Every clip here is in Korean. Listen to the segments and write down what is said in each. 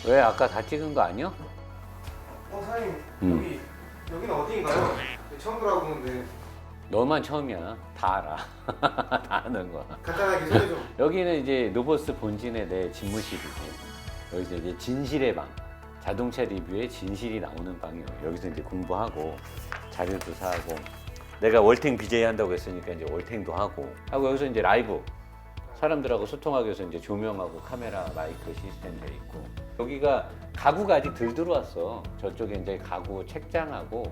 왜 아까 다 찍은 거 아니야? 사장님 음. 여기는 어디인가요? 처음 들어보는데 너만 처음이야. 다 알아. 다 아는 거야. 간단하게 소개 좀. 여기는 이제 노보스 본진의 내 집무실이고, 여기서 이제 진실의 방, 자동차 리뷰에 진실이 나오는 방이에요. 여기서 이제 공부하고 자료도 사고, 내가 월탱 BJ 한다고 했으니까 이제 월탱도 하고 여기서 이제 라이브 사람들하고 소통하기 위해서 이제 조명하고 카메라, 마이크 시스템 돼 있고, 여기가 가구가 아직 덜 들어왔어. 저쪽에 이제 가구 책장하고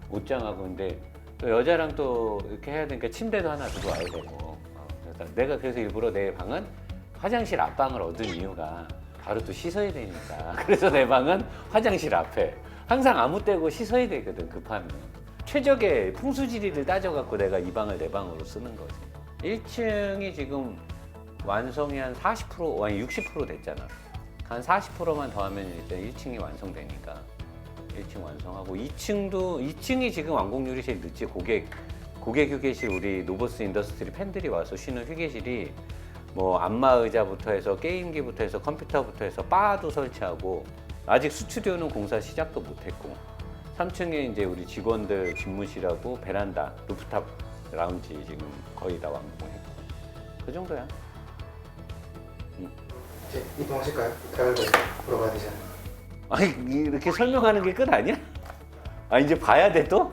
옷장하고. 근데 또 여자랑 또 이렇게 해야 되니까 침대도 하나 두고 와야 되고. 그래서 일부러 내 방은 화장실 앞방을 얻은 이유가 바로 또 씻어야 되니까. 그래서 내 방은 화장실 앞에 항상 아무 때고 씻어야 되거든, 급하면. 최적의 풍수지리를 따져갖고 내가 이 방을 내 방으로 쓰는 거지. 1층이 지금 완성이 한 40%, 아니 60% 됐잖아. 한 40%만 더하면 일단 1층이 완성되니까 1층 완성하고, 2층이 지금 완공률이 제일 늦지. 고객 휴게실, 우리 노보스 인더스트리 팬들이 와서 쉬는 휴게실이 뭐 안마 의자부터 해서 게임기부터 해서 컴퓨터부터 해서 바도 설치하고, 아직 스튜디오는 공사 시작도 못했고, 3층에 이제 우리 직원들 집무실하고 베란다, 루프탑 라운지 지금 거의 다 완공했고, 그 정도야. 이제 이동하실까요? 다른 거 물어봐야 되잖아요. 아니 이렇게 설명하는 게 끝 아니야? 아 이제 봐야 돼 또?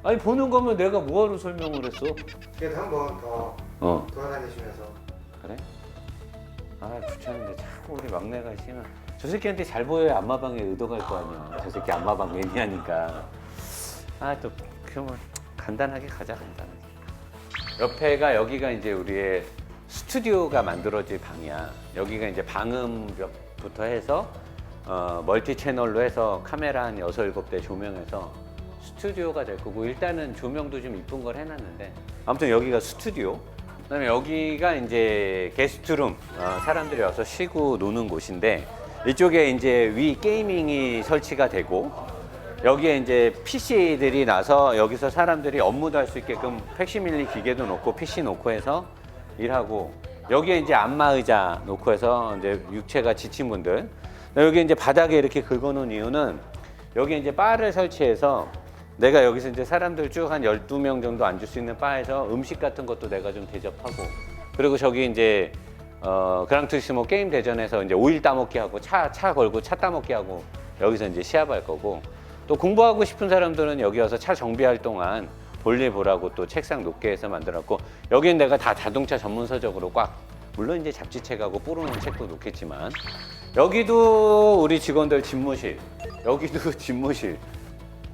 아니 보는 거면 내가 뭐하러 설명을 했어? 그래도 한 번 더 돌아다니시면서. 그래? 아 귀찮은데 자꾸 우리 막내가 씨는 저 새끼한테 잘 보여야 안마방에 의도갈 거 아니야. 저 새끼 안마방 매니아니까. 또 그러면 간단하게 가자, 간단하게. 옆에가, 여기가 이제 우리의 스튜디오가 만들어질 방이야. 여기가 이제 방음벽부터 해서 멀티 채널로 해서 카메라 한 6, 7대 조명해서 스튜디오가 될 거고, 일단은 조명도 좀 이쁜 걸 해놨는데, 아무튼 여기가 스튜디오. 그다음에 여기가 이제 게스트룸, 사람들이 와서 쉬고 노는 곳인데, 이쪽에 이제 위 게이밍이 설치가 되고, 여기에 이제 PC들이 나서 여기서 사람들이 업무도 할 수 있게끔 팩시밀리 기계도 놓고 PC 놓고 해서 일하고, 여기에 이제 안마 의자 놓고 해서 이제 육체가 지친 분들, 여기 이제 바닥에 이렇게 긁어놓은 이유는, 여기 이제 바를 설치해서 내가 여기서 이제 사람들 쭉 한 12명 정도 앉을 수 있는 바에서 음식 같은 것도 내가 좀 대접하고, 그리고 저기 이제 그랑투리스모 게임 대전에서 이제 오일 따먹기 하고 차 걸고 차 따먹기 하고 여기서 이제 시합할 거고, 또 공부하고 싶은 사람들은 여기 와서 차 정비할 동안 볼일 보라고 또 책상 높게 해서 만들었고, 여기는 내가 다 자동차 전문 서적으로 꽉, 물론 이제 잡지책하고 뿌려놓은 책도 놓겠지만, 여기도 우리 직원들 집무실, 여기도 집무실,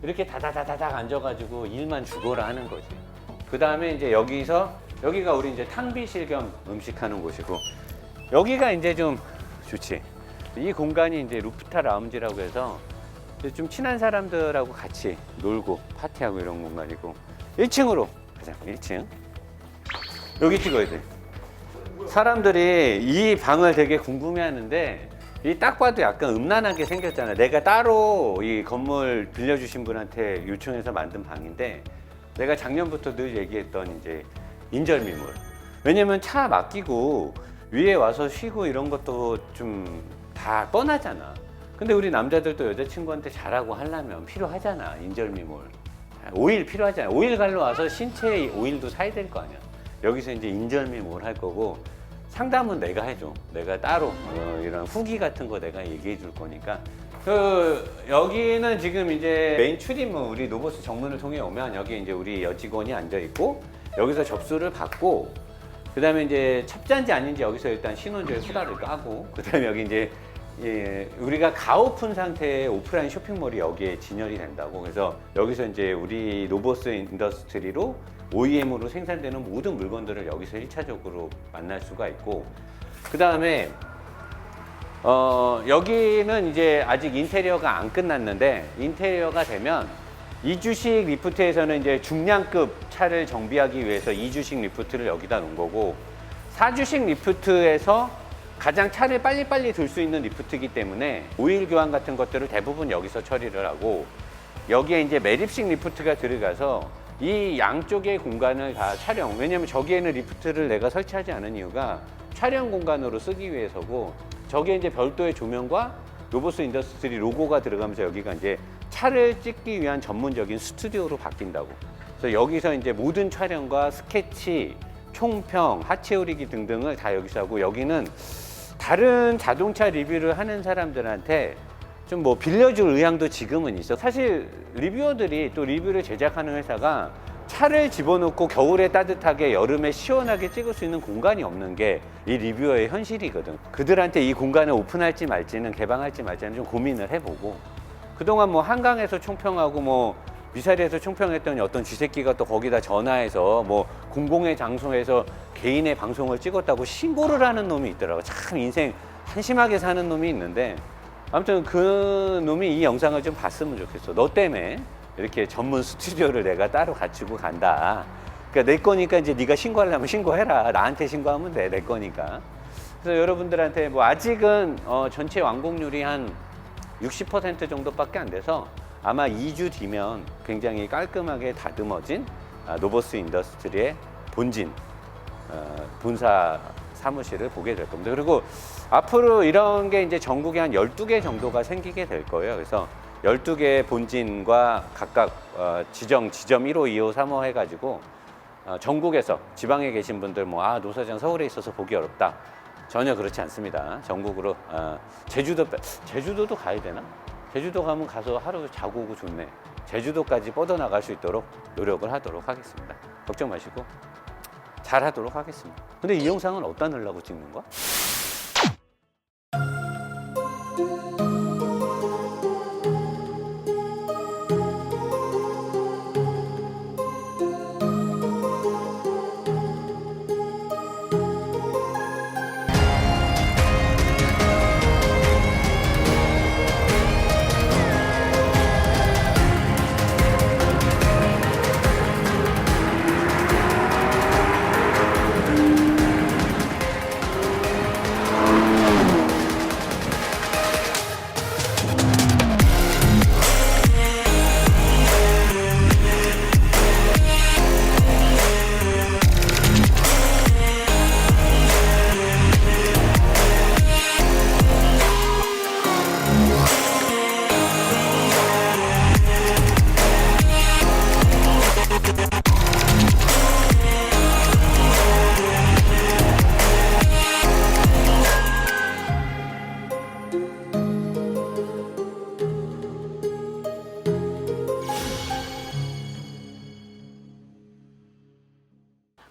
이렇게 다다다다닥 앉아가지고 일만 죽어라 하는 거지. 그 다음에 이제 여기가 우리 이제 탕비실 겸 음식하는 곳이고, 여기가 이제 좀 좋지. 이 공간이 이제 루프탑 라운지라고 해서 좀 친한 사람들하고 같이 놀고 파티하고 이런 공간이고, 1층으로 가자. 1층 여기 찍어야 돼. 사람들이 이 방을 되게 궁금해하는데, 이 딱 봐도 약간 음란하게 생겼잖아. 내가 따로 이 건물 빌려주신 분한테 요청해서 만든 방인데, 내가 작년부터 늘 얘기했던 이제 인절미물. 왜냐면 차 맡기고 위에 와서 쉬고 이런 것도 좀 다 뻔하잖아. 근데 우리 남자들도 여자친구한테 잘하고 하려면 필요하잖아, 인절미물. 오일 필요하잖아. 오일 갈러 와서 신체 오일도 사야 될 거 아니야. 여기서 이제 인절미물 할 거고, 상담은 내가 해줘. 내가 따로 이런 후기 같은 거 내가 얘기해 줄 거니까. 여기는 지금 이제 메인 출입문, 우리 노보스 정문을 통해 오면 여기 이제 우리 여직원이 앉아 있고, 여기서 접수를 받고, 그 다음에 이제 첩자인지 아닌지 여기서 일단 신원조회 후다를 까고, 그 다음에 여기 이제 우리가 가오픈 상태의 오프라인 쇼핑몰이 여기에 진열이 된다고. 그래서 여기서 이제 우리 노보스 인더스트리로 OEM으로 생산되는 모든 물건들을 여기서 1차적으로 만날 수가 있고, 그 다음에 여기는 이제 아직 인테리어가 안 끝났는데, 인테리어가 되면 2주식 리프트에서는 이제 중량급 차를 정비하기 위해서 2주식 리프트를 여기다 놓은 거고, 4주식 리프트에서 가장 차를 빨리빨리 들 수 있는 리프트이기 때문에 오일 교환 같은 것들을 대부분 여기서 처리를 하고, 여기에 이제 매립식 리프트가 들어가서 이 양쪽의 공간을 다 촬영, 왜냐면 저기에는 리프트를 내가 설치하지 않은 이유가 촬영 공간으로 쓰기 위해서고, 저게 이제 별도의 조명과 로보스 인더스트리 로고가 들어가면서 여기가 이제 차를 찍기 위한 전문적인 스튜디오로 바뀐다고. 그래서 여기서 이제 모든 촬영과 스케치, 총평, 하체 오리기 등등을 다 여기서 하고, 여기는 다른 자동차 리뷰를 하는 사람들한테 좀 뭐 빌려줄 의향도 지금은 있어. 사실 리뷰어들이 또 리뷰를 제작하는 회사가 차를 집어넣고 겨울에 따뜻하게 여름에 시원하게 찍을 수 있는 공간이 없는 게 이 리뷰어의 현실이거든. 그들한테 이 공간을 오픈할지 말지는, 개방할지 말지는 좀 고민을 해보고, 그동안 뭐 한강에서 총평하고 뭐 미사리에서 총평했더니 어떤 쥐새끼가 또 거기다 전화해서 뭐 공공의 장소에서 개인의 방송을 찍었다고 신고를 하는 놈이 있더라고. 참 인생 한심하게 사는 놈이 있는데, 아무튼 그 놈이 이 영상을 좀 봤으면 좋겠어. 너 때문에 이렇게 전문 스튜디오를 내가 따로 갖추고 간다. 그러니까 내 거니까 이제 네가 신고하려면 신고해라. 나한테 신고하면 돼. 내 거니까. 그래서 여러분들한테 뭐 아직은 전체 완공률이 한 60% 정도밖에 안 돼서 아마 2주 뒤면 굉장히 깔끔하게 다듬어진 로보스 인더스트리의 본진, 본사 사무실을 보게 될 겁니다. 그리고 앞으로 이런 게 이제 전국에 한 12개 정도가 생기게 될 거예요. 그래서 12개 본진과 각각 지점 1호, 2호, 3호 해가지고 전국에서 지방에 계신 분들 뭐 노사장 서울에 있어서 보기 어렵다. 전혀 그렇지 않습니다. 전국으로 제주도도 가야 되나? 제주도 가면 가서 하루 자고 오고 좋네. 제주도까지 뻗어나갈 수 있도록 노력을 하도록 하겠습니다. 걱정 마시고 잘 하도록 하겠습니다. 근데 이 영상은 어디다 넣으려고 찍는 거야?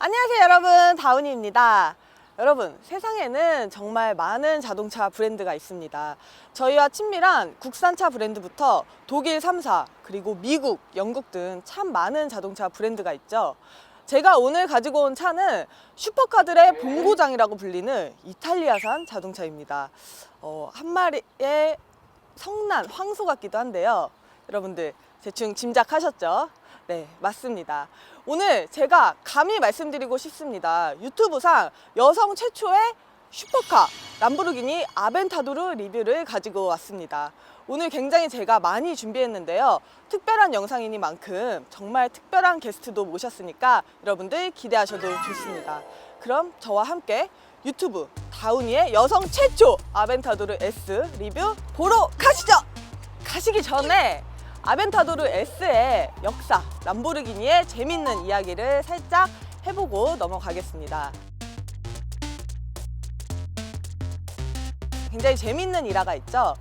안녕하세요 여러분, 다운이입니다. 여러분, 세상에는 정말 많은 자동차 브랜드가 있습니다. 저희와 친밀한 국산차 브랜드부터 독일 3사, 그리고 미국, 영국 등 참 많은 자동차 브랜드가 있죠. 제가 오늘 가지고 온 차는 슈퍼카들의 본고장이라고 불리는 이탈리아산 자동차입니다. 한 마리의 성난 황소 같기도 한데요. 여러분들 대충 짐작하셨죠? 네, 맞습니다. 오늘 제가 감히 말씀드리고 싶습니다. 유튜브상 여성 최초의 슈퍼카 람보르기니 아벤타도르 리뷰를 가지고 왔습니다. 오늘 굉장히 제가 많이 준비했는데요. 특별한 영상이니만큼 정말 특별한 게스트도 모셨으니까 여러분들 기대하셔도 좋습니다. 그럼 저와 함께 유튜브 다운이의 여성 최초 아벤타도르 S 리뷰 보러 가시죠. 가시기 전에 아벤타도르 S의 역사, 람보르기니의 재밌는 이야기를 살짝 해보고 넘어가겠습니다. 굉장히 재밌는 일화가 있죠.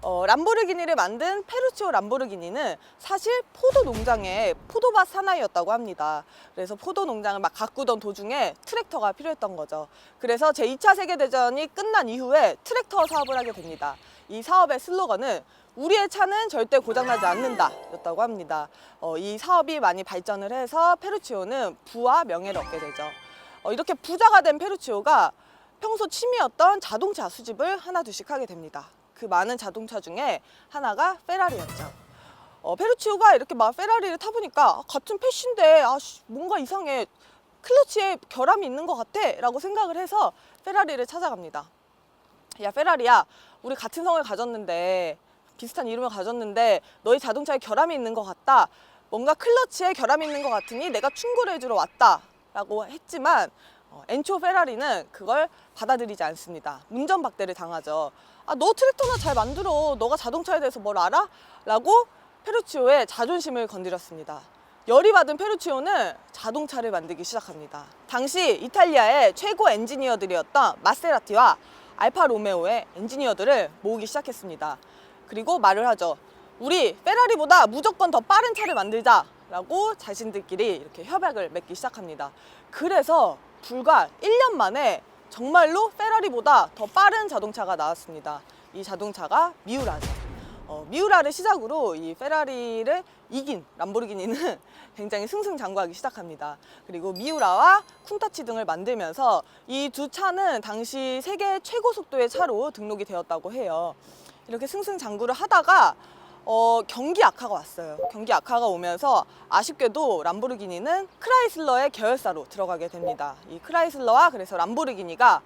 람보르기니를 만든 페루치오 람보르기니는 사실 포도 농장의 포도밭 사나이였다고 합니다. 그래서 포도 농장을 막 가꾸던 도중에 트랙터가 필요했던 거죠. 그래서 제2차 세계대전이 끝난 이후에 트랙터 사업을 하게 됩니다. 이 사업의 슬로건은 우리의 차는 절대 고장나지 않는다 였다고 합니다. 이 사업이 많이 발전을 해서 페루치오는 부와 명예를 얻게 되죠. 이렇게 부자가 된 페루치오가 평소 취미였던 자동차 수집을 하나둘씩 하게 됩니다. 그 많은 자동차 중에 하나가 페라리였죠. 페루치오가 이렇게 막 페라리를 타보니까 같은 패시인데 뭔가 이상해, 클러치에 결함이 있는 것 같아 라고 생각을 해서 페라리를 찾아갑니다. 야 페라리야, 우리 같은 성을 가졌는데, 비슷한 이름을 가졌는데 너희 자동차에 결함이 있는 것 같다, 뭔가 클러치에 결함이 있는 것 같으니 내가 충고를 해주러 왔다 라고 했지만 엔초 페라리는 그걸 받아들이지 않습니다. 운전박대를 당하죠. 아, 너 트랙터나 잘 만들어. 너가 자동차에 대해서 뭘 알아? 라고 페루치오의 자존심을 건드렸습니다. 열이 받은 페루치오는 자동차를 만들기 시작합니다. 당시 이탈리아의 최고 엔지니어들이었던 마세라티와 알파 로메오의 엔지니어들을 모으기 시작했습니다. 그리고 말을 하죠. 우리 페라리보다 무조건 더 빠른 차를 만들자 라고 자신들끼리 이렇게 협약을 맺기 시작합니다. 그래서 불과 1년 만에 정말로 페라리보다 더 빠른 자동차가 나왔습니다. 이 자동차가 미우라죠. 미우라를 시작으로 이 페라리를 이긴 람보르기니는 굉장히 승승장구하기 시작합니다. 그리고 미우라와 쿤타치 등을 만들면서 이 두 차는 당시 세계 최고 속도의 차로 등록이 되었다고 해요. 이렇게 승승장구를 하다가 경기 악화가 왔어요. 경기 악화가 오면서 아쉽게도 람보르기니는 크라이슬러의 계열사로 들어가게 됩니다. 이 크라이슬러와 그래서 람보르기니가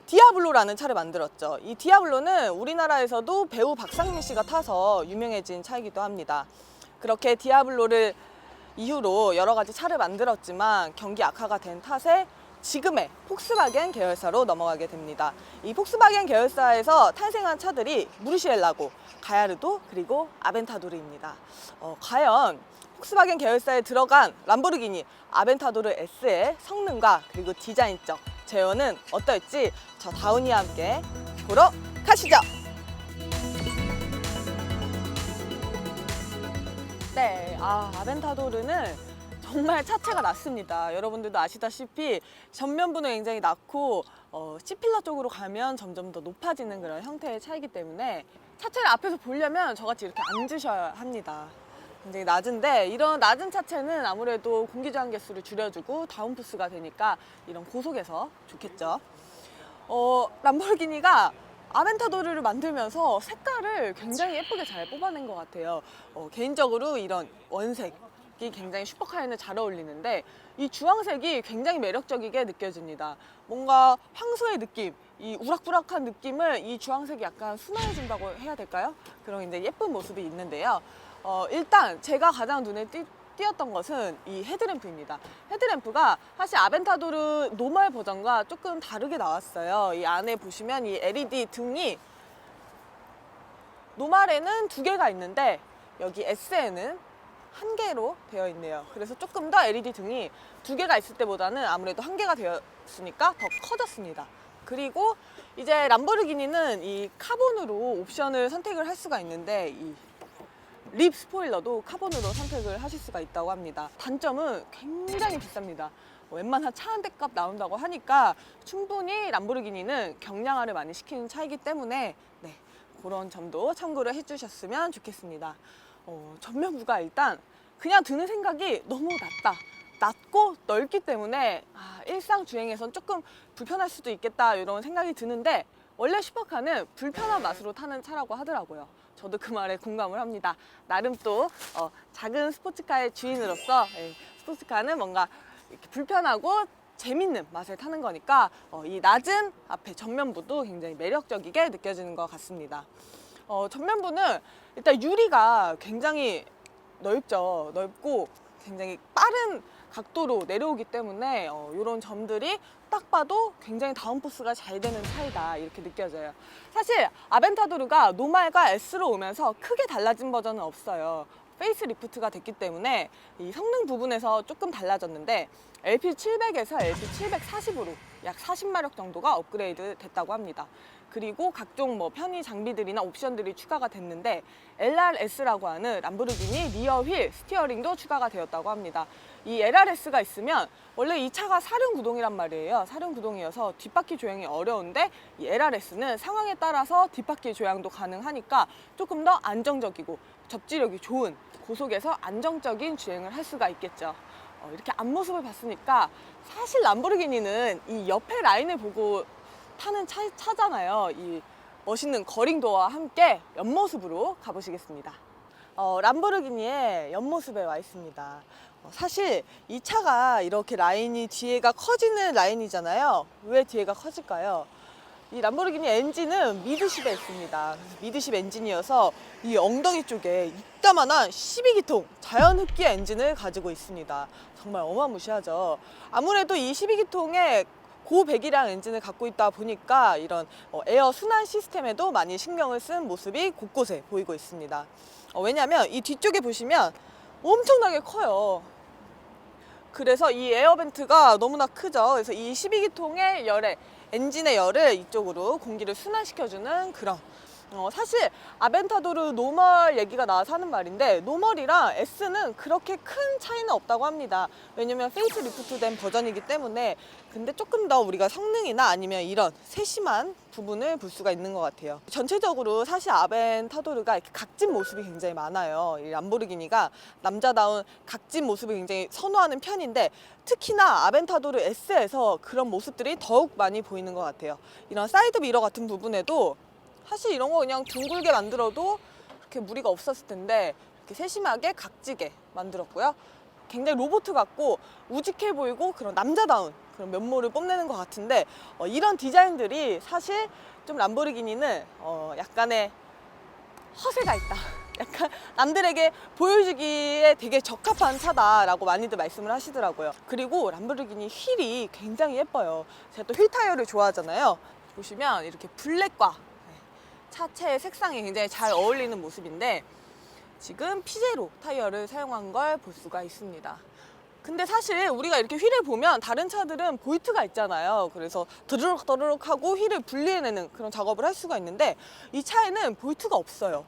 디아블로라는 차를 만들었죠. 이 디아블로는 우리나라에서도 배우 박상민 씨가 타서 유명해진 차이기도 합니다. 그렇게 디아블로를 이후로 여러 가지 차를 만들었지만 경기 악화가 된 탓에 지금의 폭스바겐 계열사로 넘어가게 됩니다. 이 폭스바겐 계열사에서 탄생한 차들이 무르시엘라고, 가야르도, 그리고 아벤타도르입니다. 과연 폭스바겐 계열사에 들어간 람보르기니 아벤타도르 S의 성능과 그리고 디자인적 제어는 어떨지 저 다운이와 함께 보러 가시죠. 네, 아벤타도르는 정말 차체가 낮습니다. 여러분들도 아시다시피 전면부는 굉장히 낮고 C필러 쪽으로 가면 점점 더 높아지는 그런 형태의 차이기 때문에 차체를 앞에서 보려면 저같이 이렇게 앉으셔야 합니다. 굉장히 낮은데 이런 낮은 차체는 아무래도 공기저항 개수를 줄여주고 다운포스가 되니까 이런 고속에서 좋겠죠. 람보르기니가 아벤타도르를 만들면서 색깔을 굉장히 예쁘게 잘 뽑아낸 것 같아요. 개인적으로 이런 원색이 굉장히 슈퍼카에는 잘 어울리는데 이 주황색이 굉장히 매력적이게 느껴집니다. 뭔가 황소의 느낌, 이 우락부락한 느낌을 이 주황색이 약간 순화해준다고 해야 될까요? 그런 굉장히 예쁜 모습이 있는데요. 일단 제가 가장 눈에 띄었던 것은 이 헤드램프입니다. 헤드램프가 사실 아벤타도르 노멀 버전과 조금 다르게 나왔어요. 이 안에 보시면 이 LED 등이 노멀에는 2개가 있는데 여기 S에는 1개로 되어 있네요. 그래서 조금 더 LED 등이 2개가 있을 때보다는 아무래도 1개가 되었으니까 더 커졌습니다. 그리고 이제 람보르기니는 이 카본으로 옵션을 선택을 할 수가 있는데 이 립 스포일러도 카본으로 선택을 하실 수가 있다고 합니다. 단점은 굉장히 비쌉니다. 웬만한 차 한 대 값 나온다고 하니까 충분히 람보르기니는 경량화를 많이 시키는 차이기 때문에 네, 그런 점도 참고를 해주셨으면 좋겠습니다. 전면부가 일단 그냥 드는 생각이 너무 낮고 넓기 때문에 일상 주행에선 조금 불편할 수도 있겠다 이런 생각이 드는데 원래 슈퍼카는 불편한 맛으로 타는 차라고 하더라고요. 저도 그 말에 공감을 합니다. 나름 또 작은 스포츠카의 주인으로서 스포츠카는 뭔가 이렇게 불편하고 재밌는 맛을 타는 거니까 이 낮은 앞에 전면부도 굉장히 매력적이게 느껴지는 것 같습니다. 전면부는 일단 유리가 굉장히 넓죠. 넓고 굉장히 빠른 각도로 내려오기 때문에 이런 점들이 딱 봐도 굉장히 다운포스가 잘 되는 차이다 이렇게 느껴져요. 사실 아벤타도르가 노멀과 S로 오면서 크게 달라진 버전은 없어요. 페이스 리프트가 됐기 때문에 이 성능 부분에서 조금 달라졌는데 LP700에서 LP740으로 약 40마력 정도가 업그레이드 됐다고 합니다. 그리고 각종 편의 장비들이나 옵션들이 추가가 됐는데 LRS라고 하는 람보르기니 리어 휠 스티어링도 추가가 되었다고 합니다. 이 LRS가 있으면 원래 이 차가 사륜 구동이란 말이에요. 사륜 구동이어서 뒷바퀴 조향이 어려운데 이 LRS는 상황에 따라서 뒷바퀴 조향도 가능하니까 조금 더 안정적이고 접지력이 좋은 고속에서 안정적인 주행을 할 수가 있겠죠. 이렇게 앞모습을 봤으니까 사실 람보르기니는 이 옆에 라인을 보고 타는 차잖아요. 이 멋있는 거링도어와 함께 옆모습으로 가보시겠습니다. 람보르기니의 옆모습에 와 있습니다. 사실 이 차가 이렇게 라인이 뒤에가 커지는 라인이잖아요. 왜 뒤에가 커질까요? 이 람보르기니 엔진은 미드십에 있습니다. 미드십 엔진이어서 이 엉덩이 쪽에 이따만한 12기통 자연 흡기 엔진을 가지고 있습니다. 정말 어마무시하죠. 아무래도 이 12기통의 고배기량 엔진을 갖고 있다 보니까 이런 에어 순환 시스템에도 많이 신경을 쓴 모습이 곳곳에 보이고 있습니다. 왜냐하면 이 뒤쪽에 보시면 엄청나게 커요. 그래서 이 에어벤트가 너무나 크죠. 그래서 이 12기통의 열에 엔진의 열을 이쪽으로 공기를 순환시켜주는 그런 사실 아벤타도르 노멀 얘기가 나와서 하는 말인데 노멀이랑 S는 그렇게 큰 차이는 없다고 합니다. 왜냐면 페이스 리프트된 버전이기 때문에. 근데 조금 더 우리가 성능이나 아니면 이런 세심한 부분을 볼 수가 있는 것 같아요. 전체적으로 사실 아벤타도르가 이렇게 각진 모습이 굉장히 많아요. 이 람보르기니가 남자다운 각진 모습을 굉장히 선호하는 편인데 특히나 아벤타도르 S에서 그런 모습들이 더욱 많이 보이는 것 같아요. 이런 사이드 미러 같은 부분에도 사실 이런 거 그냥 둥글게 만들어도 그렇게 무리가 없었을 텐데 이렇게 세심하게 각지게 만들었고요. 굉장히 로봇 같고 우직해 보이고 그런 남자다운 그런 면모를 뽐내는 것 같은데 이런 디자인들이 사실 좀 람보르기니는 약간의 허세가 있다. 약간 남들에게 보여주기에 되게 적합한 차다라고 많이들 말씀을 하시더라고요. 그리고 람보르기니 휠이 굉장히 예뻐요. 제가 또 휠 타이어를 좋아하잖아요. 보시면 이렇게 블랙과 차체의 색상이 굉장히 잘 어울리는 모습인데 지금 피제로 타이어를 사용한 걸 볼 수가 있습니다. 근데 사실 우리가 이렇게 휠을 보면 다른 차들은 보이트가 있잖아요. 그래서 드르륵 드르륵 하고 휠을 분리해내는 그런 작업을 할 수가 있는데 이 차에는 보이트가 없어요.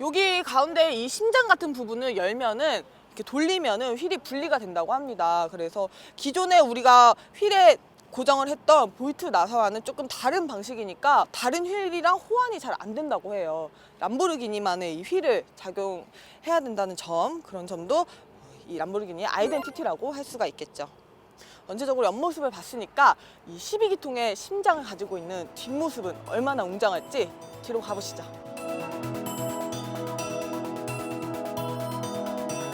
여기 가운데 이 심장 같은 부분을 열면은 이렇게 돌리면은 휠이 분리가 된다고 합니다. 그래서 기존에 우리가 휠에 고정을 했던 보이트 나사와는 조금 다른 방식이니까 다른 휠이랑 호환이 잘 안 된다고 해요. 람보르기니만의 이 휠을 작용해야 된다는 점, 그런 점도 이 람보르기니의 아이덴티티라고 할 수가 있겠죠. 전체적으로 옆모습을 봤으니까 이 12기통의 심장을 가지고 있는 뒷모습은 얼마나 웅장할지 뒤로 가보시죠.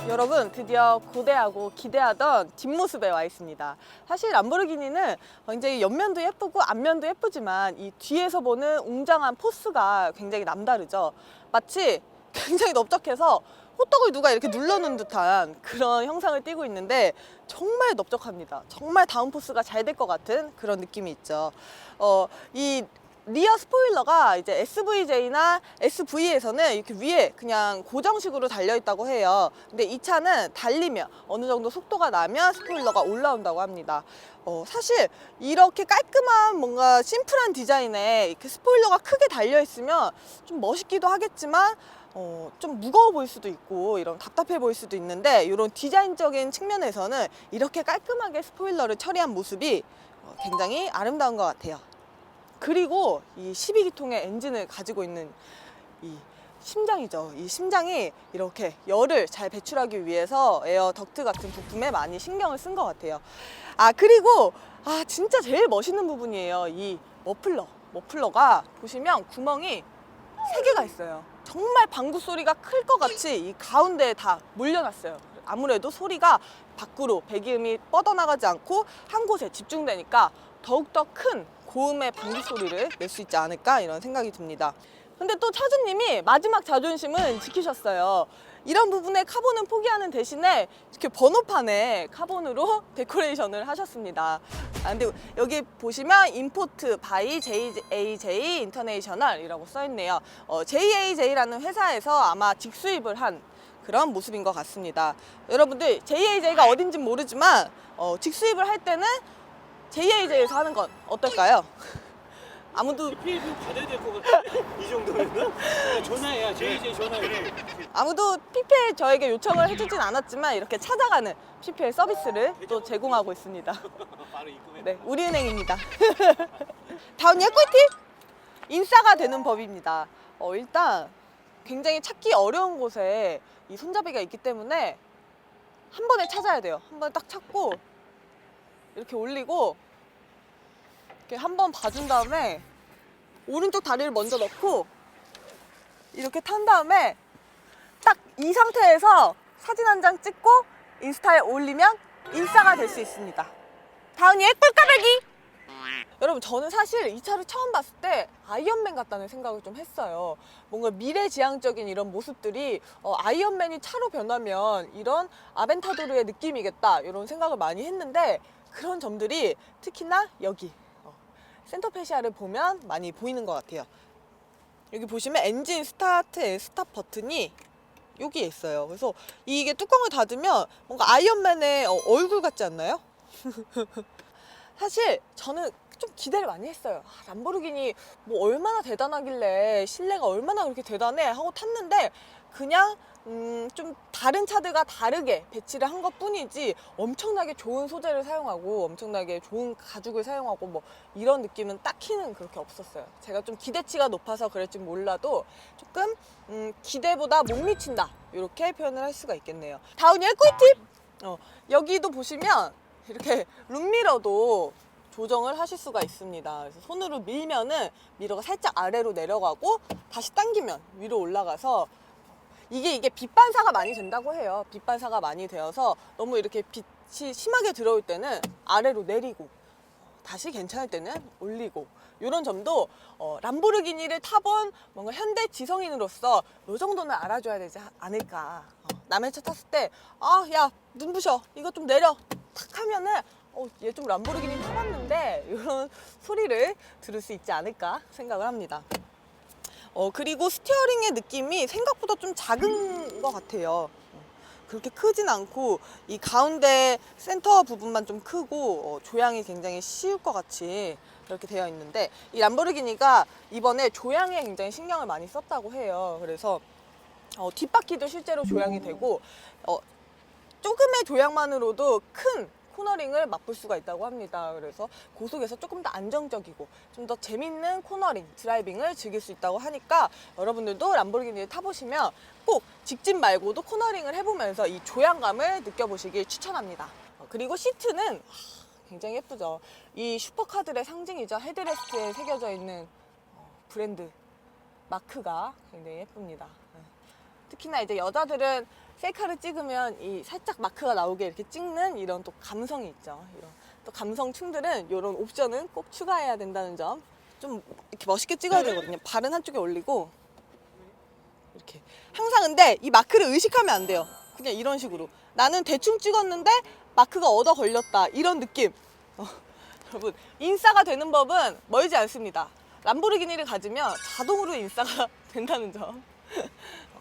여러분, 드디어 고대하고 기대하던 뒷모습에 와 있습니다. 사실 람보르기니는 굉장히 옆면도 예쁘고 앞면도 예쁘지만 이 뒤에서 보는 웅장한 포스가 굉장히 남다르죠. 마치 굉장히 넓적해서 호떡을 누가 이렇게 눌러놓은 듯한 그런 형상을 띠고 있는데 정말 넓적합니다. 정말 다운포스가 잘 될 것 같은 그런 느낌이 있죠. 이 리어 스포일러가 이제 SVJ나 SV에서는 이렇게 위에 그냥 고정식으로 달려있다고 해요. 근데 이 차는 달리면 어느 정도 속도가 나면 스포일러가 올라온다고 합니다. 사실 이렇게 깔끔한 뭔가 심플한 디자인에 이렇게 스포일러가 크게 달려있으면 좀 멋있기도 하겠지만 좀 무거워 보일 수도 있고 이런 답답해 보일 수도 있는데 이런 디자인적인 측면에서는 이렇게 깔끔하게 스포일러를 처리한 모습이 굉장히 아름다운 것 같아요. 그리고 이 12기통의 엔진을 가지고 있는 이 심장이죠. 이 심장이 이렇게 열을 잘 배출하기 위해서 에어 덕트 같은 부품에 많이 신경을 쓴 것 같아요. 그리고 진짜 제일 멋있는 부분이에요. 이 머플러가 보시면 구멍이 3개가 있어요. 정말 방구 소리가 클 것 같이 이 가운데에 다 몰려놨어요. 아무래도 소리가 밖으로 배기음이 뻗어나가지 않고 한 곳에 집중되니까 더욱더 큰 고음의 방귀 소리를 낼 수 있지 않을까 이런 생각이 듭니다. 근데 또 차주님이 마지막 자존심은 지키셨어요. 이런 부분에 카본은 포기하는 대신에 이렇게 번호판에 카본으로 데코레이션을 하셨습니다. 근데 여기 보시면 임포트 바이 JAJ 인터내셔널이라고 써있네요. JAJ라는 회사에서 아마 직수입을 한 그런 모습인 것 같습니다. 여러분들 JAJ가 어딘지 모르지만 직수입을 할 때는 JAJ에서 하는 건 어떨까요? 아무도 PPL 받아야 될 것 같아. 이 정도면은 전화해야 JJ 전화해. 아무도 PPL 저에게 요청을 해주진 않았지만 이렇게 찾아가는 PPL 서비스를 또 제공하고 있습니다. 바로 입금해. 네, 우리은행입니다. 다음이 꿀팁! 인싸가 되는 법입니다. 일단 굉장히 찾기 어려운 곳에 이 손잡이가 있기 때문에 한 번에 찾아야 돼요. 한 번에 딱 찾고 이렇게 올리고 이렇게 한번 봐준 다음에 오른쪽 다리를 먼저 넣고 이렇게 탄 다음에 딱 이 상태에서 사진 한 장 찍고 인스타에 올리면 인싸가 될 수 있습니다. 다은이의 꿀까베기! 여러분 저는 사실 이 차를 처음 봤을 때 아이언맨 같다는 생각을 좀 했어요. 뭔가 미래지향적인 이런 모습들이 아이언맨이 차로 변하면 이런 아벤타도르의 느낌이겠다 이런 생각을 많이 했는데 그런 점들이 특히나 여기 센터페시아를 보면 많이 보이는 것 같아요. 여기 보시면 엔진 스타트 앤 스탑 버튼이 여기에 있어요. 그래서 이게 뚜껑을 닫으면 뭔가 아이언맨의 얼굴 같지 않나요? 사실 저는 좀 기대를 많이 했어요. 람보르기니 뭐 얼마나 대단하길래 실내가 얼마나 그렇게 대단해 하고 탔는데 그냥 좀 다른 차들과 다르게 배치를 한 것 뿐이지 엄청나게 좋은 소재를 사용하고 엄청나게 좋은 가죽을 사용하고 뭐 이런 느낌은 딱히는 그렇게 없었어요. 제가 좀 기대치가 높아서 그럴지 몰라도 조금 기대보다 못 미친다 이렇게 표현을 할 수가 있겠네요. 다운이의 꿀팁! 여기도 보시면 이렇게 룸미러도 조정을 하실 수가 있습니다. 그래서 손으로 밀면은 미러가 살짝 아래로 내려가고 다시 당기면 위로 올라가서 이게 빛 반사가 많이 된다고 해요. 빛 반사가 많이 되어서 너무 이렇게 빛이 심하게 들어올 때는 아래로 내리고 다시 괜찮을 때는 올리고 이런 점도 람보르기니를 타본 뭔가 현대 지성인으로서 이 정도는 알아줘야 되지 않을까. 남의 차 탔을 때 야 눈부셔 이거 좀 내려 탁 하면은 얘 좀 람보르기니 타봤는데 이런 소리를 들을 수 있지 않을까 생각을 합니다. 그리고 스티어링의 느낌이 생각보다 좀 작은 것 같아요. 그렇게 크진 않고 이 가운데 센터 부분만 좀 크고 조향이 굉장히 쉬울 것 같이 이렇게 되어 있는데 이 람보르기니가 이번에 조향에 굉장히 신경을 많이 썼다고 해요. 그래서 뒷바퀴도 실제로 조향이 되고 조금의 조향만으로도 큰 코너링을 맛볼 수가 있다고 합니다. 그래서 고속에서 조금 더 안정적이고 좀 더 재밌는 코너링, 드라이빙을 즐길 수 있다고 하니까 여러분들도 람보르기니를 타보시면 꼭 직진 말고도 코너링을 해보면서 이 조향감을 느껴보시길 추천합니다. 그리고 시트는 굉장히 예쁘죠. 이 슈퍼카들의 상징이죠. 헤드레스트에 새겨져 있는 브랜드 마크가 굉장히 예쁩니다. 특히나 이제 여자들은 셀카를 찍으면 이 살짝 마크가 나오게 이렇게 찍는 이런 또 감성이 있죠. 이런 또 감성충들은 이런 옵션은 꼭 추가해야 된다는 점. 좀 이렇게 멋있게 찍어야 되거든요. 발은 한쪽에 올리고 이렇게. 항상 근데 이 마크를 의식하면 안 돼요. 그냥 이런 식으로. 나는 대충 찍었는데 마크가 얻어 걸렸다. 이런 느낌. 여러분 인싸가 되는 법은 멀지 않습니다. 람보르기니를 가지면 자동으로 인싸가 된다는 점.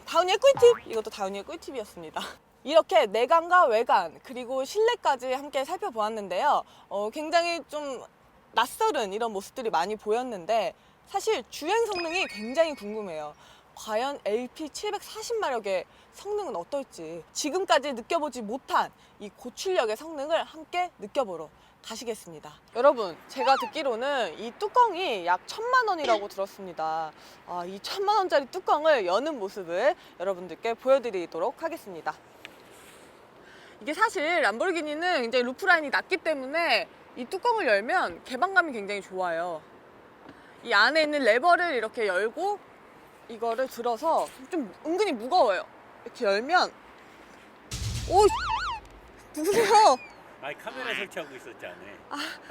다운이의 꿀팁! 이것도 다운이의 꿀팁이었습니다. 이렇게 내관과 외관 그리고 실내까지 함께 살펴보았는데요. 굉장히 좀 낯설은 이런 모습들이 많이 보였는데 사실 주행 성능이 굉장히 궁금해요. 과연 LP 740마력의 성능은 어떨지 지금까지 느껴보지 못한 이 고출력의 성능을 함께 느껴보러 가시겠습니다. 여러분 제가 듣기로는 이 뚜껑이 약 1000만 원이라고 들었습니다. 이 1000만 원짜리 뚜껑을 여는 모습을 여러분들께 보여드리도록 하겠습니다. 이게 사실 람보르기니는 굉장히 루프라인이 낮기 때문에 이 뚜껑을 열면 개방감이 굉장히 좋아요. 이 안에 있는 레버를 이렇게 열고 이거를 들어서 좀 은근히 무거워요. 이렇게 열면 누구세요? 아니 카메라 설치하고 있었지 않네.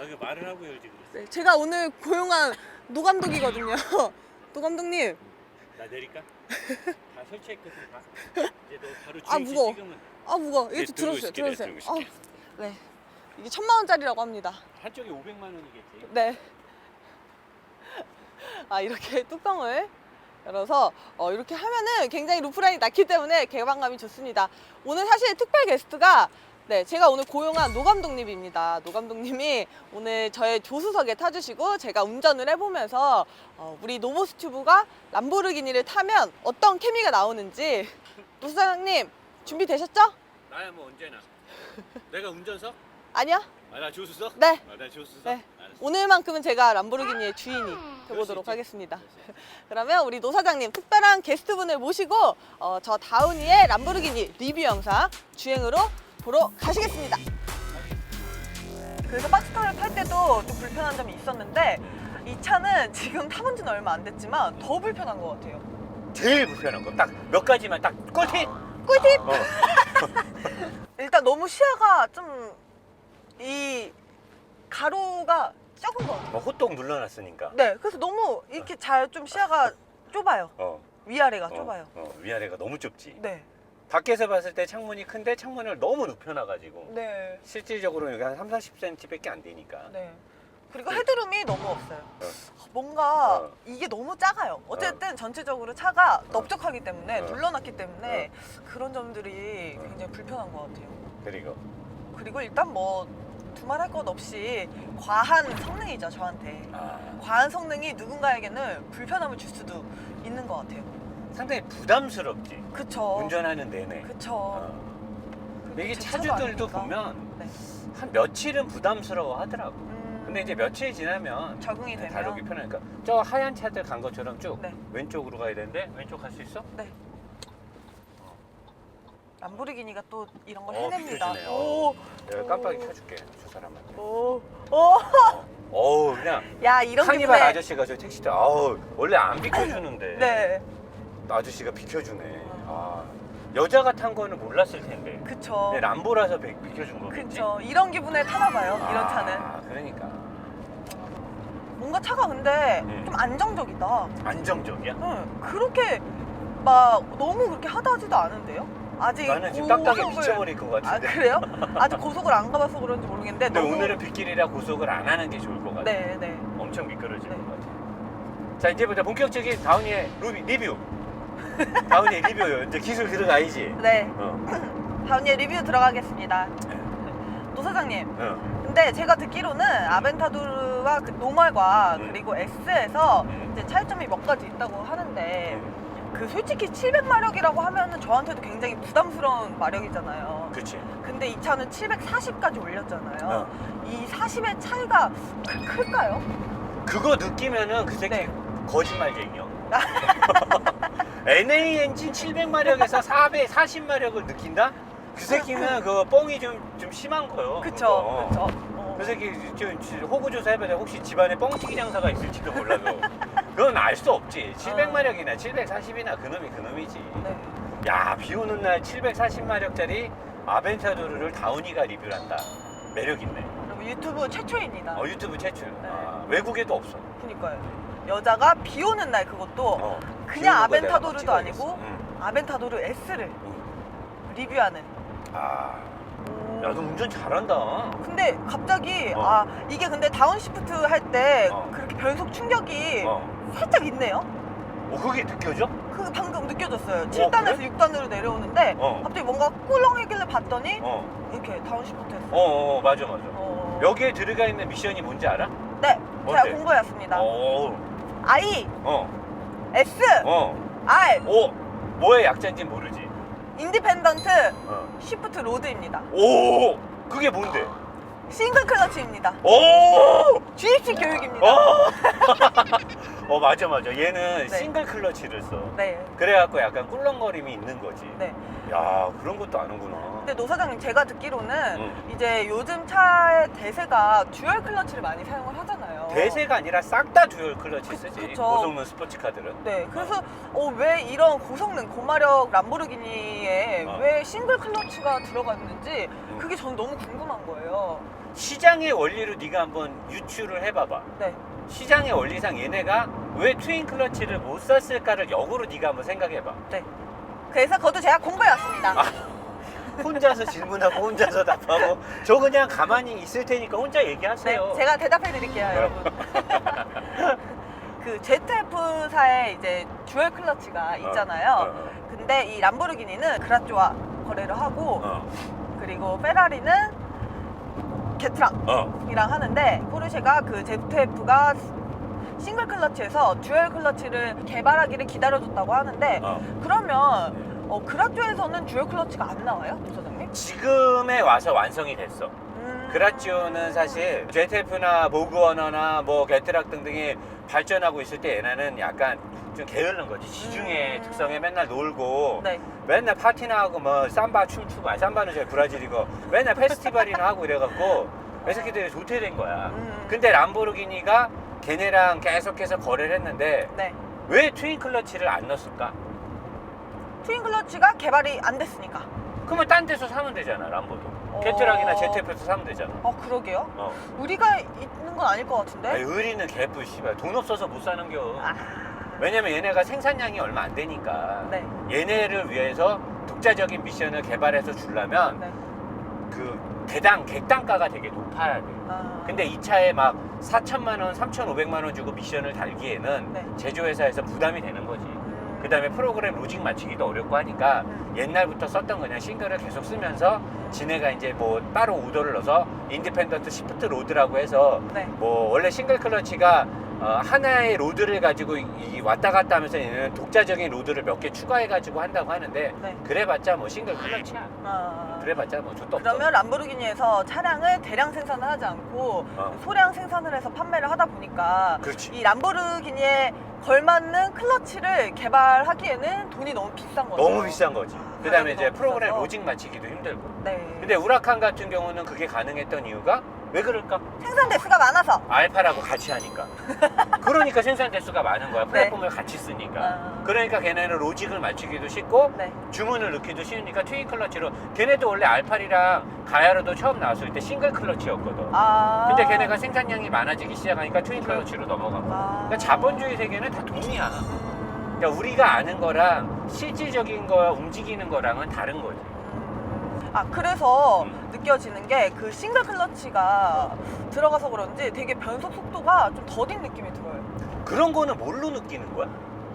여기 말을 하고 열지 그랬어. 네, 제가 오늘 고용한 노 감독이거든요. 노 감독님. 나 내릴까? 다 설치했거든 다. 이제 너 바로 주행시 무거워. 찍으면 무거워. 이거 네, 좀 들고 들어주세요. 있을게, 내가 들어주세요. 들고 있을게. 네. 이게 1000만 원짜리라고 합니다. 한쪽에 500만 원이겠지. 네. 이렇게 뚜껑을 열어서 이렇게 하면은 굉장히 루프라인이 낮기 때문에 개방감이 좋습니다. 오늘 사실 특별 게스트가 제가 오늘 고용한 노 감독님입니다. 노 감독님이 오늘 저의 조수석에 타주시고 제가 운전을 해보면서 우리 노보스튜브가 람보르기니를 타면 어떤 케미가 나오는지 노 사장님 준비되셨죠? 나야 뭐 언제나. 내가 운전석? 아니요? 나 조수석? 네. 나 조수석? 네. 알았어. 오늘만큼은 제가 람보르기니의 주인이 되보도록 하겠습니다. 그러면 우리 노 사장님 특별한 게스트분을 모시고 저 다운이의 람보르기니 리뷰 영상 주행으로 보러 가시겠습니다. 그래서 박스카를 탈 때도 좀 불편한 점이 있었는데 이 차는 지금 타본 지는 얼마 안 됐지만 더 불편한 것 같아요. 제일 불편한 거 딱 몇 가지만 딱 꿀팁! 꿀팁! 일단 너무 시야가 좀 이 가로가 적은 것 같아요. 뭐 호떡 눌러놨으니까. 네, 그래서 너무 이렇게 잘 좀 시야가 좁아요. 위아래가 좁아요. 위아래가 너무 좁지. 네. 밖에서 봤을 때 창문이 큰데 창문을 너무 눕혀놔가지고 네. 실질적으로 여기 한 30-40cm밖에 안 되니까. 네. 그리고 헤드룸이 너무 없어요. 뭔가 이게 너무 작아요. 어쨌든 전체적으로 차가 넓적하기 때문에 눌러놨기 때문에 그런 점들이 굉장히 불편한 것 같아요. 그리고 일단 뭐 두말할 것 없이 과한 성능이죠, 저한테. 아, 과한 성능이 누군가에게는 불편함을 줄 수도 있는 것 같아요. 상당히 부담스럽지. 그쵸. 운전하는 내내. 그쵸. 그리고 이게 제 차도 차주들도 아니니까. 보면 네. 한 며칠은 부담스러워 하더라고. 근데 이제 며칠 지나면 적응이 되면 다루기 편하니까 저 하얀 차들 간 것처럼 쭉 네. 왼쪽으로 가야 되는데 왼쪽 갈 수 있어? 네. 람보르기니가 또 이런 걸 어, 해냅니다. 비켜주네. 오. 내가 깜빡이 켜줄게 저 사람한테. 오. 오. 어우 그냥 야, 이런 카니발 기분에. 아저씨가 저 택시도 아우 원래 안 비켜주는데 네. 아저씨가 비켜주네. 아, 여자가 탄 거는 몰랐을 텐데. 그쵸. 근데 람보라서 비켜준 거겠지. 그쵸. 이런 기분에 타나 봐요. 이런 아, 차는. 그러니까 뭔가 차가 근데 좀 안정적이다. 안정적이야. 응. 그렇게 막 너무 그렇게 하다하지도 않은데요? 아직 나는 지금 딱딱에 고속을- 미쳐버릴 것 아, 같은데. 그래요? 아직 고속을 안 가봐서 그런지 모르겠는데 근데 너무 오늘은 빗길이라 고속을 안 하는 게 좋을 것 같아. 네, 네. 엄청 미끄러질 네. 것 같아. 자 이제부터 본격적인 다운이의 리뷰. 다운이의 리뷰요. 이제 기술 들어가야지. 네. 어. 다운이의 리뷰 들어가겠습니다. 노 사장님, 어. 근데 제가 듣기로는 아벤타도르와 그 노멀과 그리고 S에서 이제 차이점이 몇 가지 있다고 하는데 그 솔직히 700마력이라고 하면은 저한테도 굉장히 부담스러운 마력이잖아요. 그렇지. 근데 이 차는 740까지 올렸잖아요. 어. 이 40의 차이가 클까요? 그거 느끼면은 그 새끼 네. 거짓말쟁이요. NA 엔진 700마력에서 440마력을 느낀다? 그 새끼는 그 뻥이 좀 심한 거요. 그쵸, 그거. 그쵸. 그 새끼 좀 호구조사 해봐야 혹시 집안에 뻥튀기 장사가 있을지도 몰라도 그건 알 수 없지. 700마력이나 740이나 그놈이 그놈이지. 네. 야, 비 오는 날 740마력짜리 아벤타도르를 다운이가 리뷰를 한다. 매력 있네. 그리고 유튜브 최초입니다. 유튜브 최초. 네. 아, 외국에도 없어. 그니까요. 여자가 비 오는 날 그것도 비 그냥 오는 거 내가 아벤타도르도 막 아니고 찍어야겠어. 아벤타도르 S를 응. 리뷰하는. 아, 야, 너 운전 잘한다. 근데 갑자기 어. 이게 근데 다운시프트 할 때 어. 그렇게 변속 충격이 어. 살짝 있네요. 그게 느껴져? 그 방금 느껴졌어요. 7단에서 그래? 6단으로 내려오는데 어. 갑자기 뭔가 꿀렁하길래 봤더니 어. 이렇게 다운시프트 했어요. 맞아. 어. 여기에 들어가 있는 미션이 뭔지 알아? 네, 제가 어때? 공부해왔습니다. 오. I, 어. S, 어. R, 오. 뭐의 약자인지 모르지. 인디펜던트, 어. 시프트 로드입니다. 오. 그게 뭔데? 싱글 클러치입니다. 오. 주입식 교육입니다. 맞아. 얘는 네. 싱글 클러치를 써. 네, 그래갖고 약간 꿀렁거림이 있는 거지. 네. 야, 그런 것도 아는구나. 근데 노 사장님 제가 듣기로는 응. 이제 요즘 차의 대세가 듀얼 클러치를 많이 사용을 하잖아요. 대세가 아니라 싹 다 듀얼 클러치 쓰지. 그쵸. 고성능 스포츠카들은. 네, 그래서 왜 이런 고성능 고마력 람보르기니에 어. 왜 싱글 클러치가 들어갔는지 응. 그게 저는 너무 궁금한 거예요. 시장의 원리로 네가 한번 유추를 해봐봐. 네, 시장의 원리상 얘네가 왜 트윈 클러치를 못 썼을까를 역으로 네가 한번 생각해봐. 네. 그래서 그것도 제가 공부해 왔습니다. 혼자서 질문하고 혼자서 답하고 저 그냥 가만히 있을 테니까 혼자 네, 얘기하세요. 제가 대답해 드릴게요, 여러분. 그 ZF4에 이제 듀얼 클러치가 있잖아요. 근데 이 람보르기니는 그라쪼와 거래를 하고 그리고 페라리는 게트락이랑 하는데 포르쉐가 그 ZF-가 싱글 클러치에서 듀얼 클러치를 개발하기를 기다려줬다고 하는데 그러면 그라쪼에서는 듀얼 클러치가 안 나와요? 부사장님? 지금에 와서 완성이 됐어. 그라찌오는 사실 ZF나 모그워너나 뭐 게트락 등등이 발전하고 있을 때 얘네는 약간 좀 게으른 거지. 지중해 특성에 맨날 놀고 네. 맨날 파티나 하고 뭐 삼바 춤추고 삼바는 저 브라질이고 맨날 페스티벌이나 하고 이래갖고 애새끼들이 도태된 거야. 근데 람보르기니가 걔네랑 계속해서 거래를 했는데 네. 왜 트윈 클러치를 안 넣었을까? 트윈 클러치가 개발이 안 됐으니까. 그러면 딴 데서 사면 되잖아, 람보도. 캐트락이나 ZF에서 사면 되잖아. 그러게요. 어. 우리가 있는 건 아닐 것 같은데. 아니, 의리는 개뿔 씨발 돈 없어서 못 사는겨. 아. 왜냐면 얘네가 생산량이 얼마 안 되니까. 네. 얘네를 위해서 독자적인 미션을 개발해서 주려면 네. 그 개당 객단가가 되게 높아야 돼. 근데 이 차에 막 4천만 원, 3,500만 원 주고 미션을 달기에는 네. 제조회사에서 부담이 되는 거지. 그 다음에 프로그램 로직 맞추기도 어렵고 하니까 옛날부터 썼던 그냥 싱글을 계속 쓰면서 지네가 이제 뭐 따로 오더를 넣어서 인디펜던트 시프트 로드라고 해서 네. 뭐 원래 싱글 클러치가 하나의 로드를 가지고 이 왔다 갔다 하면서 얘는 독자적인 로드를 몇 개 추가해 가지고 한다고 하는데 네. 그래봤자 뭐 싱글 클러치야. 아. 그래봤자 뭐 족도 없어. 그러면 람보르기니에서 차량을 대량 생산을 하지 않고 소량 생산을 해서 판매를 하다 보니까 그렇지. 이 람보르기니에 걸맞는 클러치를 개발하기에는 돈이 너무 비싼 거죠. 너무 비싼 거지. 그 다음에 이제 너무 프로그램 비싸서. 로직 맞추기도 힘들고. 네. 근데 우라칸 같은 경우는 그게 가능했던 이유가 왜 그럴까? 생산 대수가 많아서. 알파라고 같이 하니까. 그러니까 생산 대수가 많은 거야. 플랫폼을 같이 쓰니까. 아. 그러니까 걔네는 로직을 맞추기도 쉽고 네. 주문을 넣기도 쉬우니까 트윈 클러치로. 걔네도 원래 알파리랑 가야로도 처음 나왔을 때 싱글 클러치였거든. 아. 근데 걔네가 생산량이 많아지기 시작하니까 트윈 클러치로 넘어간 거야. 아. 그러니까 자본주의 세계는 다 돈이야. 그러니까 우리가 아는 거랑 실질적인 거 움직이는 거랑은 다른 거지. 그래서 느껴지는 게 그 싱글 클러치가 들어가서 그런지 되게 변속 속도가 좀 더딘 느낌이 들어요. 그런 거는 뭘로 느끼는 거야?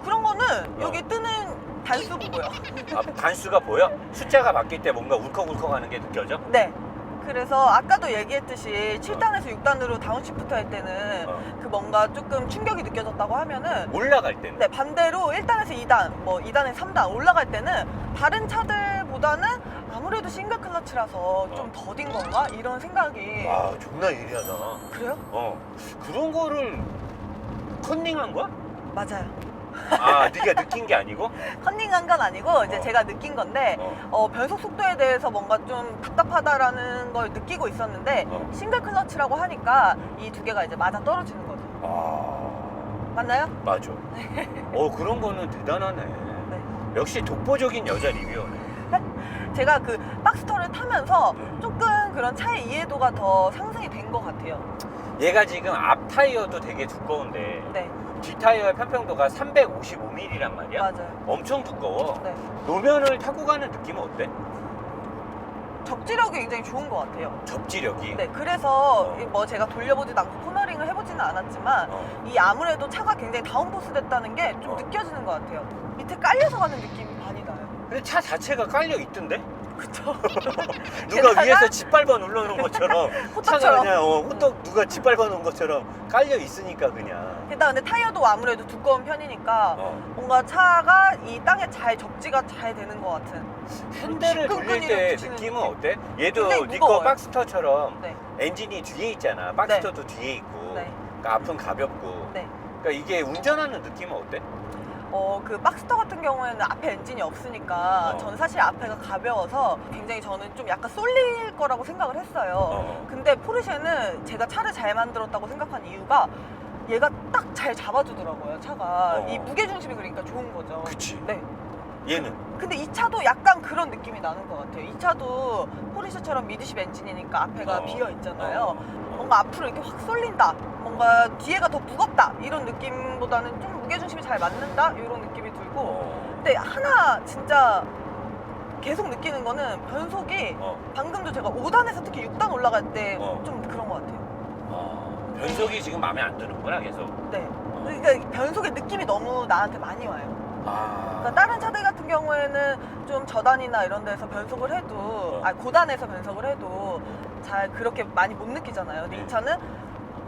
그런 거는 여기 뜨는 단수 보고요. 단수가 보여? 숫자가 바뀔 때 뭔가 울컥울컥 하는 게 느껴져? 네. 그래서 아까도 얘기했듯이 7단에서 6단으로 다운시프트 할 때는 그 뭔가 조금 충격이 느껴졌다고 하면은 올라갈 때는? 네, 반대로 1단에서 2단, 뭐 2단에서 3단 올라갈 때는 다른 차들보다는 아무래도 싱글 클러치라서 좀 더딘 건가? 이런 생각이. 와, 존나 예리하다. 그래요? 그런 거를 컨닝한 거야? 맞아요. 네가 느낀 게 아니고? 컨닝한 건 아니고 이제 제가 느낀 건데 변속 속도에 대해서 뭔가 좀 답답하다라는 걸 느끼고 있었는데 싱글 클러치라고 하니까 이 두 개가 이제 맞아 떨어지는 거죠. 맞나요? 맞아. 그런 거는 대단하네. 네. 역시 독보적인 여자 리뷰어네. 제가 그 박스터를 타면서 조금 그런 차의 이해도가 더 상승이 된 것 같아요. 얘가 지금 앞 타이어도 되게 두꺼운데 네, 뒷 타이어의 편평도가 355mm란 말이야? 맞아요. 엄청 두꺼워. 네. 노면을 타고 가는 느낌은 어때? 적지력이 굉장히 좋은 것 같아요. 접지력이? 네, 그래서 뭐 제가 돌려보지도 않고 코너링을 해보지는 않았지만 이 아무래도 차가 굉장히 다운포스 됐다는 게 좀 느껴지는 것 같아요. 밑에 깔려서 가는 느낌이 많이 나요. 근데 차 자체가 깔려 있던데? 그쵸? 누가 게다가 위에서 짓밟아 눌러놓은 것처럼 차가 호떡처럼. 그냥 호떡 누가 짓밟아 놓은 것처럼 깔려 있으니까 그냥. 게다가 근데 타이어도 아무래도 두꺼운 편이니까 뭔가 차가 이 땅에 잘 접지가 잘 되는 것 같은. 핸들을 돌릴 때 붙이는 느낌은 느낌. 어때? 얘도 굉장히 니꺼 무거워요. 박스터처럼 네. 엔진이 뒤에 있잖아. 박스터도 뒤에 있고. 네. 그러니까 앞은 가볍고. 네. 그러니까 이게 운전하는 느낌은 어때? 그 박스터 같은 경우에는 앞에 엔진이 없으니까 저는 사실 앞에가 가벼워서 굉장히 저는 좀 약간 쏠릴 거라고 생각을 했어요. 근데 포르쉐는 제가 차를 잘 만들었다고 생각한 이유가 얘가 딱 잘 잡아주더라고요, 차가. 이 무게중심이 그러니까 좋은 거죠. 그치. 네. 얘는? 근데 이 차도 약간 그런 느낌이 나는 것 같아요. 이 차도 포르쉐처럼 미드십 엔진이니까 앞에가 비어 있잖아요. 뭔가 앞으로 이렇게 확 쏠린다. 뭔가 뒤에가 더 무겁다. 이런 느낌보다는 좀 무게중심이 잘 맞는다. 이런 느낌이 들고. 근데 하나 진짜 계속 느끼는 거는 변속이 방금도 제가 5단에서 특히 6단 올라갈 때 좀 그런 것 같아요. 변속이 지금 마음에 안 드는구나, 계속. 네. 그러니까 변속의 느낌이 너무 나한테 많이 와요. 그러니까 다른 차들 같은 경우에는 좀 저단이나 이런 데서 변속을 해도 고단에서 변속을 해도 잘 그렇게 많이 못 느끼잖아요. 근데 이 차는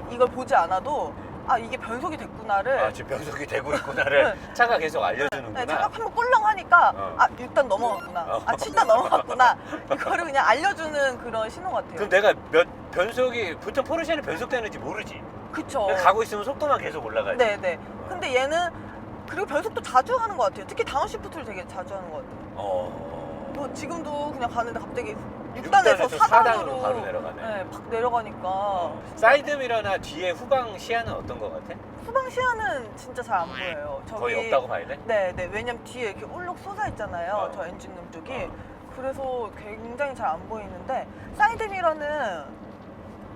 이걸 보지 않아도 이게 변속이 됐구나를 지금 변속이 되고 있구나를 차가 계속 알려주는구나. 네, 차가 한번 꿀렁하니까 6단 넘어갔구나, 7단 넘어갔구나, 이거를 그냥 알려주는 그런 신호 같아요. 그럼 내가 변속이 보통 포르쉐는 변속되는지 모르지. 그쵸. 가고 있으면 속도만 계속 올라가지. 네네. 근데 얘는 그리고 변속도 자주 하는 것 같아요. 특히 다운시프트를 되게 자주 하는 것 같아요. 뭐 지금도 그냥 가는데 갑자기 6단에서 4단으로 바로 내려가네. 네, 팍 내려가니까. 사이드미러나 뒤에 후방 시야는 어떤 것 같아? 후방 시야는 진짜 잘 안 보여요. 거의 없다고 봐야 돼? 네. 왜냐면 뒤에 이렇게 울룩 솟아 있잖아요. 어. 저 엔진룸 쪽이. 그래서 굉장히 잘 안 보이는데 사이드미러는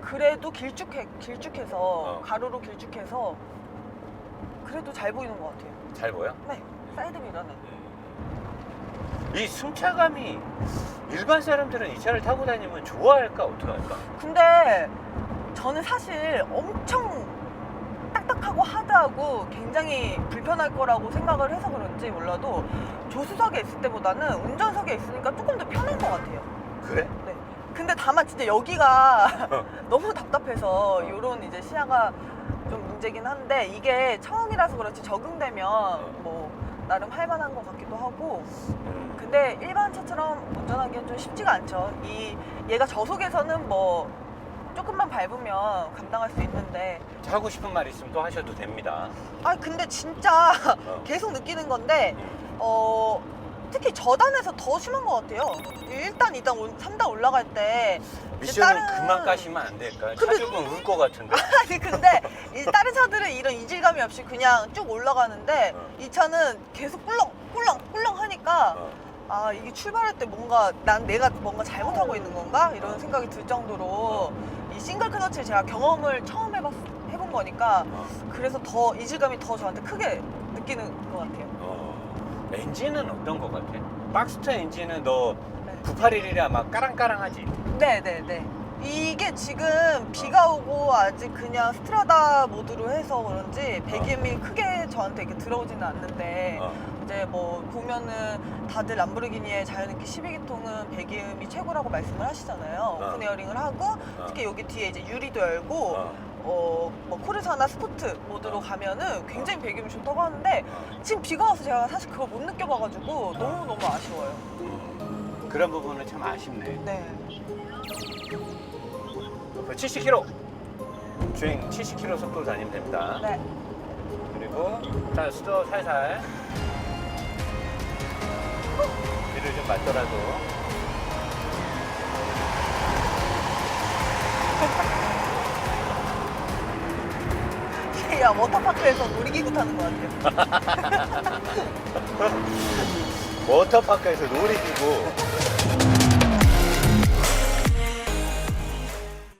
그래도 길쭉해서 가로로 길쭉해서 그래도 잘 보이는 것 같아요. 잘 보여? 네, 사이드미러는. 이 승차감이 일반 사람들은 이 차를 타고 다니면 좋아할까 어떡할까? 근데 저는 사실 엄청 딱딱하고 하드하고 굉장히 불편할 거라고 생각을 해서 그런지 몰라도 조수석에 있을 때보다는 운전석에 있으니까 조금 더 편한 것 같아요. 그래? 네. 근데 다만 진짜 여기가 너무 답답해서 이런 이제 시야가 좀 문제긴 한데 이게 처음이라서 그렇지 적응되면 뭐 나름 할만한 것 같기도 하고 근데 일반 차처럼 운전하기엔 좀 쉽지가 않죠. 얘가 저속에서는 뭐 조금만 밟으면 감당할 수 있는데 하고 싶은 말 있으면 또 하셔도 됩니다. 아 근데 진짜 계속 느끼는 건데 특히 저단에서 더 심한 것 같아요. 1단, 2단, 3단 올라갈 때 이제 미션은 그만 까시면 안 될까? 차주분 울 것 같은데. 아니 근데 이제 다른 차들은 이런 이질감이 없이 그냥 쭉 올라가는데 이 차는 계속 꿀렁꿀렁 하니까 아 이게 출발할 때 뭔가 내가 뭔가 잘못하고 있는 건가? 이런 생각이 들 정도로 이 싱글 클러치를 제가 경험을 처음 해본 거니까 그래서 더 이질감이 더 저한테 크게 느끼는 것 같아요. 엔진은 어떤 것 같아? 박스터 엔진은 너 네. 981이라 막 까랑까랑하지? 네네네. 이게 지금 비가 오고 아직 그냥 스트라다 모드로 해서 그런지 배기음이 크게 저한테 이렇게 들어오지는 않는데 이제 뭐 보면은 다들 람보르기니의 자연인기 12기통은 배기음이 최고라고 말씀을 하시잖아요. 오픈 에어링을 하고 특히 여기 뒤에 이제 유리도 열고 뭐 코르사나 스포트 모드로 가면은 굉장히 배기음이 좋다고 하는데 지금 비가 와서 제가 사실 그걸 못 느껴봐가지고 너무 아쉬워요. 그런 부분은 참 아쉽네. 네. 70km 주행 70km 속도로 다니면 됩니다. 네. 그리고 자 수도 살살 뒤를 좀 맞더라도 야 워터파크에서 놀이기구 타는 것 같아요. 워터파크에서 놀이기구